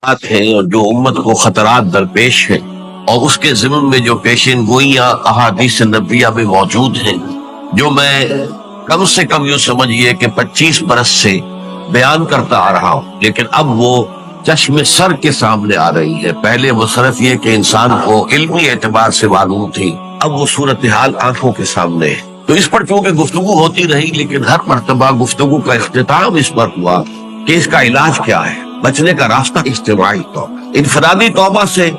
ہیں اور جو امت کو خطرات درپیش ہیں اور اس کے ضمن میں جو پیشین گوئیاں احادیث نبویہ میں موجود ہیں، جو میں کم سے کم یوں سمجھیے کہ 25 برس سے بیان کرتا آ رہا ہوں، لیکن اب وہ چشم سر کے سامنے آ رہی ہے۔ پہلے وہ صرف یہ کہ انسان کو علمی اعتبار سے معلوم تھی، اب وہ صورتحال آنکھوں کے سامنے ہے۔ تو اس پر چونکہ گفتگو ہوتی رہی، لیکن ہر مرتبہ گفتگو کا اختتام اس پر ہوا کہ اس کا علاج کیا ہے، بچنے کا راستہ اجتماعی توبہ۔ انفرادی توبہ سے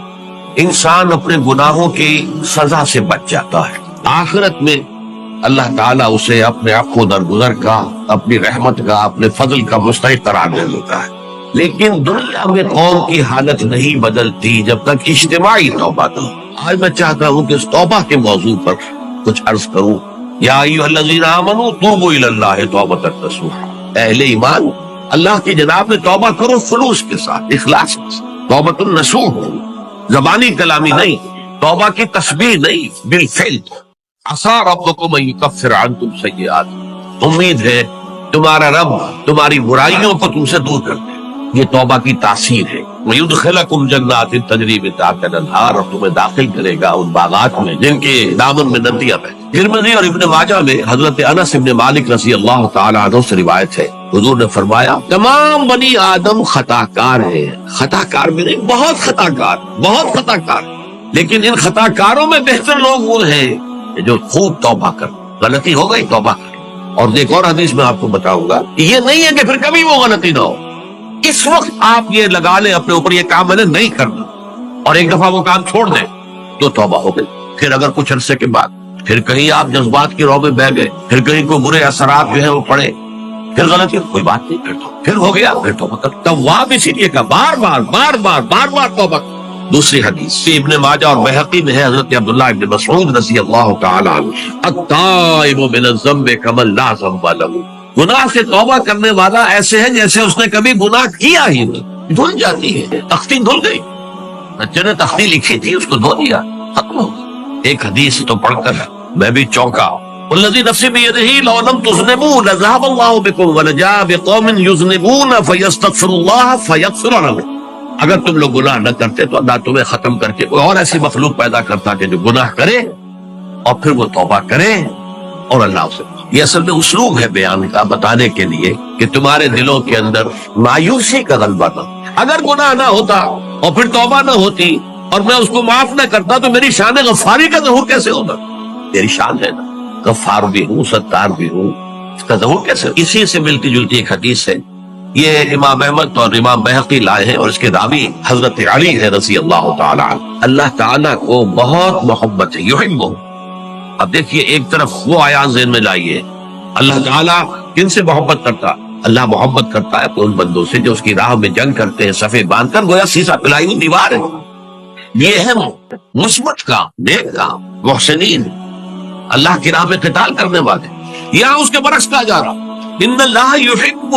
انسان اپنے گناہوں کی سزا سے بچ جاتا ہے، آخرت میں اللہ تعالیٰ اسے اپنے عفو درگزر کا، اپنی رحمت کا، اپنے فضل کا مستحق قرار دے دیتا ہے۔ لیکن دنیا میں قوم کی حالت نہیں بدلتی جب تک اجتماعی توبہ نہ ہو۔ آج میں چاہتا ہوں کہ اس توبہ کے موضوع پر کچھ عرض کروں۔ یا ایھا الذین آمنوا توبوا الی اللہ توبۃ نصوحا، اہل ایمان اللہ کی جناب میں توبہ کرو خلوص کے ساتھ، اخلاص کے ساتھ۔ توبۃ النصوح، زبانی کلامی نہیں، توبہ کی تسبیح نہیں، بالفعل۔ عسیٰ ربکم ان یکفر عنکم سیئات، امید ہے تمہارا رب تمہاری برائیوں کو تم سے دور کر دے، یہ توبہ کی تاثیر ہے۔ وَيُدْخِلَكُمْ جَنَّاتٍ تَجْرِی مِن تحتہا الْأَنْہار، اور تمہیں داخل کرے گا ان باغات میں جن کے دامن میں ندیاں بہتی۔ ترمذی اور ابن ماجہ میں حضرت انس بن مالک رضی اللہ تعالی عنہ سے روایت ہے، حضور نے فرمایا تمام بنی آدم خطا کار ہیں، خطا کار میں نہیں، بہت خطا کار، بہت خطا کار، لیکن ان خطا کاروں میں بہتر لوگ وہ ہیں جو خوب توبہ کر، غلطی ہو گئی توبہ کر۔ اور ایک اور حدیث میں آپ کو بتاؤں گا، یہ نہیں ہے کہ پھر کبھی وہ غلطی نہ ہو، اس وقت آپ یہ لگا لیں اپنے اوپر یہ کام میں نے نہیں کرنا، اور ایک دفعہ وہ کام چھوڑ دیں تو توبہ ہو گئی۔ پھر اگر کچھ عرصے کے بعد پھر کہیں آپ جذبات کی رو میں بہ گئے، پھر کہیں کوئی برے اثرات جو ہیں وہ پڑے، پھر غلطی کوئی بات نہیں کرتا، پھر ہو گیا پھر توبہ کر۔ تواب اسی لیے کا بار بار توبہ۔ دوسری حدیث ابن ماجہ اور بہقی میں ہے، حضرت عبداللہ ابن مسعود رضی اللہ تعالی عنہ، التائب من الذنب کمن لا ذنب لہ، گناہ سے توبہ کرنے والا ایسے ہے جیسے اس نے کبھی گناہ کیا ہی نہیں۔ دھل جاتی ہے، تختی دھل گئی، بچے نے تختی لکھی تھی اس کو دھو دیا، ختم ہو گئی۔ ایک حدیث تو پڑھ کر میں بھی چونکا، والذی نفسی بیدہ لو لم تذنبوا لذهب اللہ بکم ولجاء بقوم یذنبون فیستغفر اللہ فیغفر لهم، اگر تم لوگ گناہ نہ کرتے تو اللہ تمہیں ختم کر کے کوئی اور ایسی مخلوق پیدا کرتا کہ جو گناہ کرے اور پھر وہ توبہ کرے اور اللہ اسے۔ یہ اصل میں اسلوب ہے بیان کا، بتانے کے لیے کہ تمہارے دلوں کے اندر مایوسی کا غلبہ نہ ہو۔ اگر گناہ نہ ہوتا اور پھر توبہ نہ ہوتی اور میں اس کو معاف نہ کرتا تو میری شان غفاری کا ظہور کیسے ہوتا؟ میری شان ہے نا، غفار بھی ہوں، ستار بھی ہوں، اس کا ظہور کیسے؟ اسی سے ملتی جلتی ایک حدیث ہے، یہ امام احمد اور امام بہقی لائے ہیں، اور اس کے راوی حضرت علی ہے رضی اللہ تعالی عنہ۔ اللہ تعالیٰ کو بہت محبت ہے، یحبہ۔ اب دیکھیے ایک طرف وہ آیات ذہن میں لائیے، اللہ تعالیٰ کن سے محبت کرتا؟ اللہ محبت کرتا ہے ان بندوں سے جو اس کی راہ میں جنگ کرتے ہیں، صفے باندھ کر، گویا سیسا پلائی ہوئی دیوار ہے۔ یہ ہے مثبت کام، نیک کام، محسنین، اللہ کی راہ میں قتال کرنے والے۔ یہاں اس کے برعکس کہا جا رہا، ان اللہ یحب،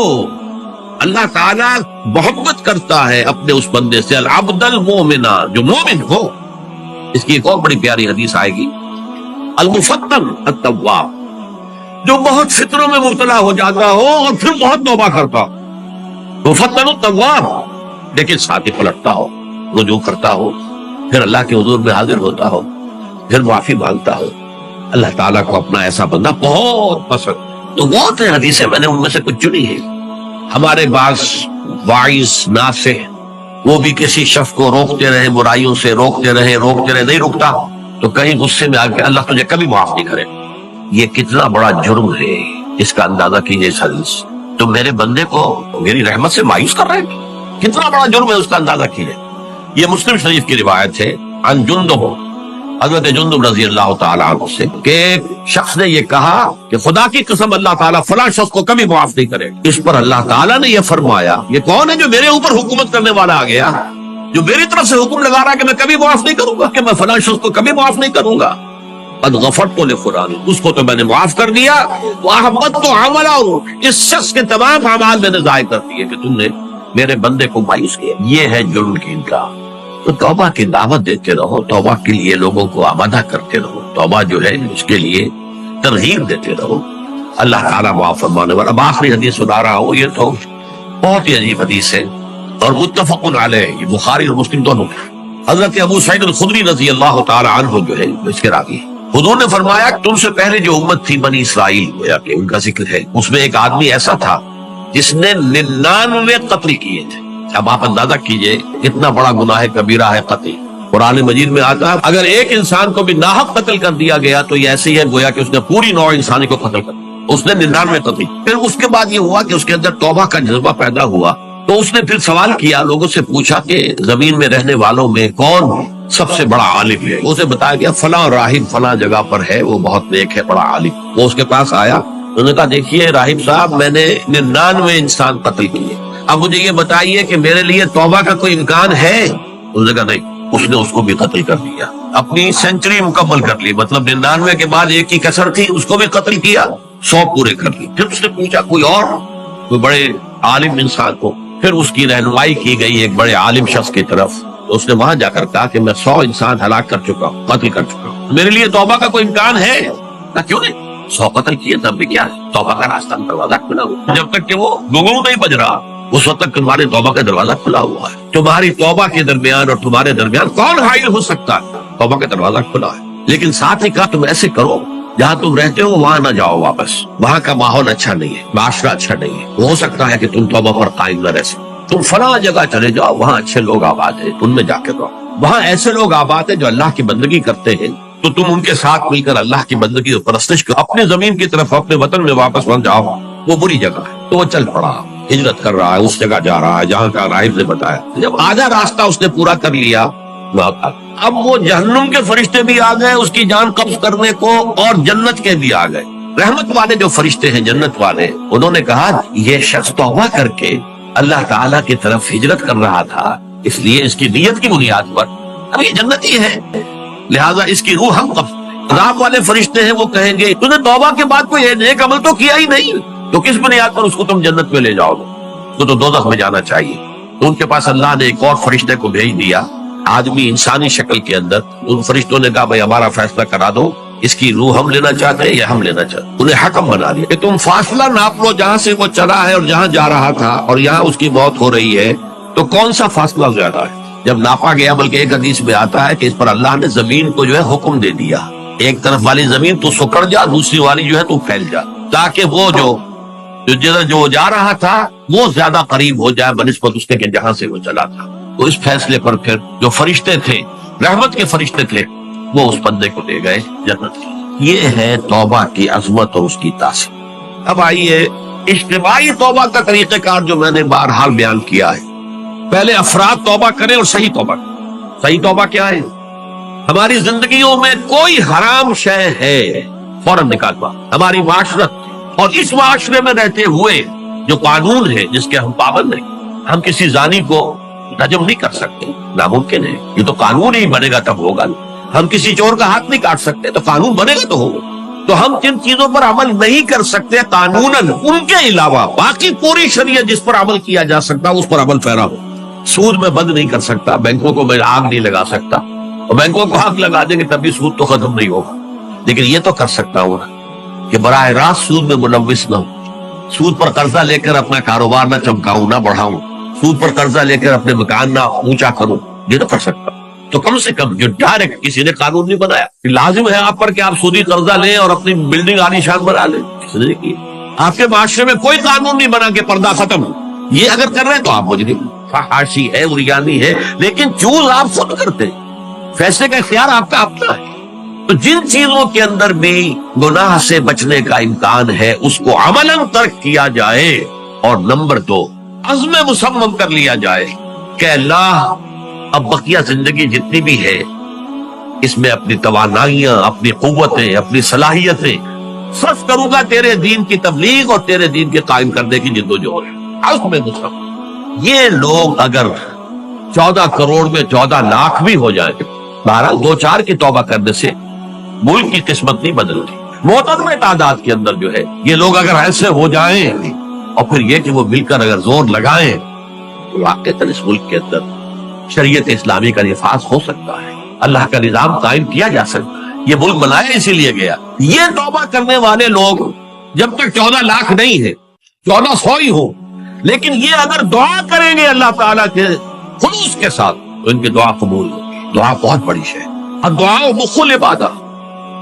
اللہ تعالیٰ محبت کرتا ہے اپنے اس بندے سے، العبد المؤمن، جو مومن ہو۔ اس کی ایک اور بڑی پیاری حدیث آئے گی، المفتن التواب، جو بہت فطروں میں مبتلا ہو جاتا ہو اور پھر بہت توبہ کرتا ہو، مفتن التواب، لیکن ساتھ ہی پلٹتا ہو، رجوع کرتا ہو، پھر اللہ کے حضور میں حاضر ہوتا ہو، پھر معافی مانگتا ہو۔ اللہ تعالیٰ کو اپنا ایسا بندہ بہت پسند۔ تو وہ تھے حدیثیں، میں نے ان میں سے کچھ چنی ہے۔ ہمارے بعض واعظ ناصح وہ بھی کسی شخص کو روکتے رہے، برائیوں سے روکتے رہے، نہیں رکتا تو کہیں غصے میں آ کے اللہ تجھے کبھی معاف نہیں کرے۔ یہ کتنا بڑا جرم ہے، اس کا اندازہ کیجیے۔ اس حدیث تم میرے بندے کو میری رحمت سے مایوس کر رہے ہیں، کتنا بڑا جرم ہے، اس کا اندازہ کیجیے۔ یہ مسلم شریف کی روایت ہے، عن جندب، حضرت جندب رضی اللہ تعالیٰ عنہ سے، کہ ایک شخص نے یہ کہا کہ خدا کی قسم اللہ تعالیٰ فلاں شخص کو کبھی معاف نہیں کرے۔ اس پر اللہ تعالیٰ نے یہ فرمایا، یہ کون ہے جو میرے اوپر حکومت کرنے والا آ گیا، جو میری طرف سے حکم لگا رہا ہے کہ میں کبھی معاف نہیں کروں گا، کہ میں فلاں شخص کو کبھی معاف نہیں کروں گا۔ قد غفرت لفلان، اس کو تو میں نے معاف کر دیا، واحبطت عملہ، اس شخص کے تمام اعمال میں نے ضائع کر دیے کہ تم نے میرے بندے کو مایوس کیا۔ یہ ہے جرم کی انکار۔ تو توبہ کی دعوت دیتے رہو، توبہ کے لیے لوگوں کو آمادہ کرتے رہو، توبہ جو ہے اس کے لیے ترغیب دیتے رہو، اللہ تعالیٰ معاف فرمانے والا۔ اب آخری حدیث سنا رہا ہوں، یہ تو بہت ہی عجیب حدیث ہے، اور متفق علیہ، یہ بخاری اور مسلم دونوں ہیں۔ حضرت ابو سعید الخدری رضی اللہ تعالی عنہ جو ہے اس کے راوی، حضور نے فرمایا کہ تم سے پہلے جو امت تھی بنی اسرائیل، گویا کہ ان کا ذکر ہے، اس میں ایک آدمی ایسا تھا جس نے 99 قتل کیے تھے۔ اب آپ اندازہ کیجئے کتنا بڑا گناہ کبیرہ ہے قتل۔ قرآن مجید میں آتا ہے اگر ایک انسان کو بھی ناحق قتل کر دیا گیا تو یہ ایسے ہی ہے گویا کہ اس نے پوری نوع انسانی کو قتل کر دیا۔ اس نے 99 قتل۔ پھر اس کے بعد یہ ہوا کہ اس کے اندر توبہ کا جذبہ پیدا ہوا، تو اس نے پھر سوال کیا، لوگوں سے پوچھا کہ زمین میں رہنے والوں میں کون سب سے بڑا عالم ہے؟ اسے بتایا گیا فلاں راہب فلاں جگہ پر ہے، وہ بہت نیک ہے، بڑا عالم۔ وہ اس کے پاس آیا، انہوں نے کہا دیکھیے راہب صاحب، میں نے 99 انسان قتل کیے، اب مجھے یہ بتائیے کہ میرے لیے توبہ کا کوئی امکان ہے؟ انہوں نے کہا نہیں۔ اس نے اس کو بھی قتل کر دیا، اپنی سینچری مکمل کر لی، مطلب 99 کے بعد ایک کی کسر تھی، اس کو بھی قتل کیا، 100 پورے کر لی۔ پھر اس نے پوچھا کوئی اور، کوئی بڑے عالم انسان کو، پھر اس کی رہنمائی کی گئی ایک بڑے عالم شخص کی طرف، تو اس نے وہاں جا کر کہا کہ میں 100 انسان ہلاک کر چکا ہوں، قتل کر چکا ہوں، میرے لیے توبہ کا کوئی امکان ہے؟ کہا کیوں نہیں، 100 قتل کیے تب بھی کیا ہے، توبہ کا راستہ دروازہ کھلا ہوا، جب تک کہ وہ گھنگرو نہیں بج رہا اس وقت تک تمہارے توبہ کا دروازہ کھلا ہوا ہے۔ تمہاری توبہ کے درمیان اور تمہارے درمیان کون حائل ہو سکتا ہے؟ توبہ کا دروازہ کھلا ہے۔ لیکن ساتھ ہی کہا تم ایسے کرو، جہاں تم رہتے ہو وہاں نہ جاؤ واپس، وہاں کا ماحول اچھا نہیں ہے، معاشرہ اچھا نہیں ہے، ہو سکتا ہے کہ تم توبہ پر قائم نہ رہ سکو، تم فلاں جگہ چلے جاؤ، وہاں اچھے لوگ آباد ہیں، ان میں جا کے رہو، وہاں ایسے لوگ آباد ہیں جو اللہ کی بندگی کرتے ہیں، تو تم ان کے ساتھ مل کر اللہ کی بندگی اور پرستش کرو، اپنے زمین کی طرف اپنے وطن میں واپس نہ جاؤ، وہ بری جگہ ہے۔ تو وہ چل پڑا، ہجرت کر رہا ہے، اس جگہ جا رہا ہے جہاں کا راہب نے بتایا۔ جب آدھا راستہ اس نے پورا کر لیا، اب وہ جہنم کے فرشتے بھی آ گئے اس کی جان قبض کرنے کو، اور جنت کے بھی آ گئے۔ رحمت والے جو فرشتے ہیں جنت والے، انہوں نے کہا یہ شخص توبہ کر کے اللہ تعالیٰ کی طرف ہجرت کر رہا تھا، اس لیے اس کی نیت کی بنیاد پر اب یہ جنتی ہے، لہٰذا اس کی روح ہم قبض۔ عذاب والے فرشتے ہیں، وہ کہیں گے تو نے توبہ کے بعد کوئی نیک عمل تو کیا ہی نہیں، تو کس بنیاد پر اس کو تم جنت میں لے جاؤ گے؟ اس کو تو دوزخ میں جانا چاہیے۔ تو ان کے پاس اللہ نے ایک اور فرشتے کو بھیج دیا، آدمی انسانی شکل کے اندر۔ ان فرشتوں نے کہا بھائی ہمارا فیصلہ کرا دو، اس کی روح ہم لینا چاہتے ہیں یا ہم لینا چاہتے ہیں۔ انہیں حکم بنا دیا کہ تم فاصلہ ناپ لو، جہاں سے وہ چلا ہے اور جہاں جا رہا تھا اور یہاں اس کی موت ہو رہی ہے، تو کون سا فاصلہ زیادہ ہے؟ جب ناپا گیا، بلکہ ایک حدیث میں آتا ہے کہ اس پر اللہ نے زمین کو جو ہے حکم دے دیا، ایک طرف والی زمین تو سکڑ جا، دوسری والی جو ہے تو پھیل جا، تاکہ وہ جو جا رہا تھا وہ زیادہ قریب ہو جائے بنسبت اس کے کہ جہاں سے وہ چلا تھا۔ تو اس فیصلے پر پھر جو فرشتے تھے، رحمت کے فرشتے تھے، وہ اس بندے کو لے گئے جنت کی۔ یہ ہے توبہ کی عظمت اور اس کی تاثیر۔ اب آئیے اجتماعی توبہ کا طریقہ کار جو میں نے بہرحال بیان کیا ہے۔ پہلے افراد توبہ کریں اور صحیح توبہ کریں۔ صحیح توبہ کیا ہے؟ ہماری زندگیوں میں کوئی حرام شے ہے فوراً نکال دو۔ ہماری معاشرت اور اس معاشرے میں رہتے ہوئے جو قانون ہے جس کے ہم پابند ہیں، ہم کسی زانی کو رجم نہیں کر سکتے، ناممکن ہے، یہ تو قانون ہی بنے گا تب ہوگا۔ ہم کسی چور کا ہاتھ نہیں کاٹ سکتے، تو قانون بنے گا تو ہوگا۔ تو ہم جن چیزوں پر عمل نہیں کر سکتے قانوناً، ان کے علاوہ باقی پوری شریعت جس پر عمل کیا جا سکتا اس پر عمل پیرا ہو۔ سود میں بند نہیں کر سکتا، بینکوں کو میں آگ نہیں لگا سکتا، اور بینکوں کو آگ لگا دیں گے تب بھی سود تو ختم نہیں ہوگا، لیکن یہ تو کر سکتا ہوں کہ براہ راست سود میں ملوث نہ ہوں، سود پر قرضہ لے کر اپنا کاروبار نہ چمکاؤں، نہ بڑھاؤں، سود پر قرضہ لے کر اپنے مکان نہ اونچا کروں، یہ تو کر سکتا ہوں۔ تو کم سے کم جو ڈائریکٹ کسی نے قانون نہیں بنایا، لازم ہے آپ پر کہ آپ سودی قرضہ لیں اور اپنی بلڈنگ عالی شان بنا لیں، کسی نے نہیں کیا۔ آپ کے معاشرے میں کوئی قانون نہیں بنا کہ پردہ ختم، یہ اگر کر رہے ہیں تو آپ مجرم، فحاشی ہے، عریانی ہے، لیکن چوز آپ خود کرتے ہیں، فیصلے کا اختیار آپ کا اپنا ہے۔ تو جن چیزوں کے اندر بھی گناہ سے بچنے کا امکان ہے اس کو عملاً ترک کیا جائے، اور نمبر 2 عزم مصمم کر لیا جائے کہ اللہ اب بقیہ زندگی جتنی بھی ہے اس میں اپنی توانائیاں، اپنی قوتیں، اپنی صلاحیتیں صرف کروں گا تیرے دین کی تبلیغ اور تیرے دین کے قائم کرنے کی جدوجہد۔ عزم مصمم۔ یہ لوگ اگر 14 کروڑ میں 14 لاکھ بھی ہو جائیں، 2-4 کی توبہ کرنے سے ملک کی قسمت نہیں بدلتی۔ معتدل تعداد کے اندر جو ہے یہ لوگ اگر ایسے ہو جائیں، اور پھر یہ کہ وہ مل کر اگر زور لگائیں، تو واقعتاً اس ملک کے اندر شریعت اسلامی کا نفاذ ہو سکتا ہے، اللہ کا نظام قائم کیا جا سکتا ہے۔ یہ ملک بنایا اسی لیے گیا۔ یہ توبہ کرنے والے لوگ جب تک 14 لاکھ نہیں ہے، 1400 ہی ہو، لیکن یہ اگر دعا کریں گے اللہ تعالیٰ کے خلوص کے ساتھ تو ان کی دعا قبول ہوگی. دعا بہت بڑی ہے. اب دعا مخل عبادت.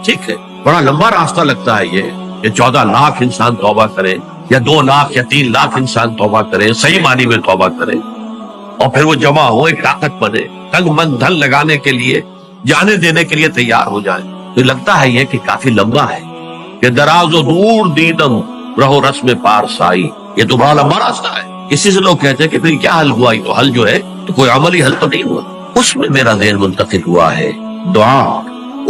ٹھیک ہے، بڑا لمبا راستہ لگتا ہے یہ کہ 14 لاکھ انسان توبہ کرے یا 2 لاکھ یا 3 لاکھ انسان توبہ کرے، صحیح معنی میں توبہ کرے، اور پھر وہ جمع ہو ایک طاقت بنے، تنگ من دھن لگانے کے لیے، جانے دینے کے لیے تیار ہو جائیں. تو لگتا ہے یہ کہ کافی لمبا ہے کہ دراز و دور دیدم رہو رسم پارسائی. یہ تو بڑا لمبا راستہ ہے. کسی سے لوگ کہتے ہیں کہ پھر کیا حل ہوا؟ تو حل جو ہے تو کوئی عملی حل تو نہیں ہوا. اس میں میرا ذہن منتقل ہوا ہے دعا.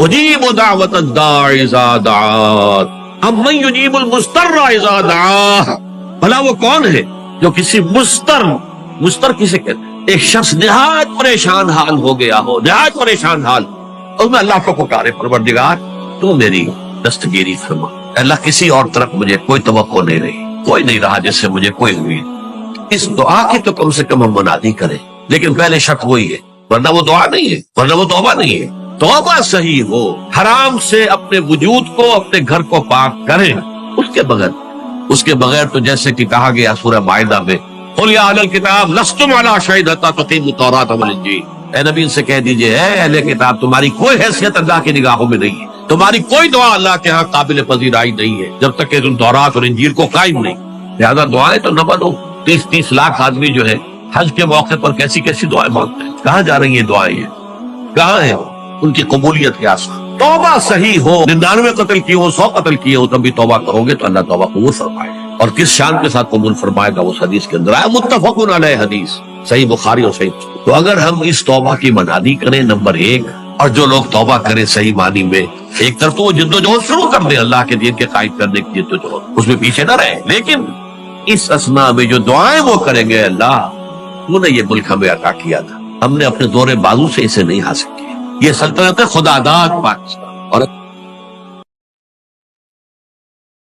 اجیب دعوت الداعی اذا دعان امن یجیب المضطر اذا دعا. بھلا وہ کون ہے جو کسی مستر کسے کہتے ہیں؟ ایک شخص نہایت پریشان حال ہو گیا ہو، نہایت پریشان حال، اور میں اللہ کو پکارے پروردگار تو میری دستگیری فرما. اللہ کسی اور طرف مجھے کوئی توقع نہیں رہی، کوئی نہیں رہا جس سے مجھے کوئی امید. اس دعا کی تو کم سے کم ہم منادی کریں، لیکن پہلے شرط وہی ہے، ورنہ وہ دعا نہیں ہے، ورنہ وہ توبہ نہیں ہے. توبہ صحیح ہو، حرام سے اپنے وجود کو، اپنے گھر کو پاک کریں. اس کے بغیر تو جیسے کہ کہا گیا سورہ مائدہ میں، قل یا اہل الکتاب لستم علی شیء حتی تقیموا التوراۃ والانجیل. اے نبی ان سے کہہ دیجئے، اے اہل کتاب تمہاری کوئی حیثیت اللہ کی نگاہوں میں نہیں ہے، تمہاری کوئی دعا اللہ کے ہاں قابل پذیرائی نہیں ہے جب تک کہ تم تورات اور انجیل کو قائم نہیں. لہذا دعائیں تو نہ بنو. 30 لاکھ آدمی جو ہے حج کے موقع پر کیسی دعائیں مانگتے ہیں. کہاں جا رہی ہیں دعائیں؟ کہاں ہیں ان کی قبولیت کے آسان؟ توبہ صحیح ہو، 99 قتل کیے ہو، 100 قتل کیے ہو، تب بھی توبہ کرو گے تو اللہ توبہ قبول فرمائے. اور کس شان کے ساتھ قبول فرمائے گا اس حدیث کے اندر آیا، متفق علیہ حدیث، صحیح بخاری اور صحیح. تو اگر ہم اس توبہ کی منادی کریں نمبر 1، اور جو لوگ توبہ کریں صحیح معنی میں، ایک طرف تو وہ جدوجہد شروع کر دیں اللہ کے دین کے قائم کرنے کی جدوجہد، اس میں پیچھے نہ رہے، لیکن اس اسنا میں جو دعائیں وہ کریں گے، اللہ تو نے یہ ملک ہمیں عطا کیا تھا، ہم نے اپنے زور بازو سے اسے نہیں حاصل کیا، یہ سلطنت خدا داد پاکستان. اور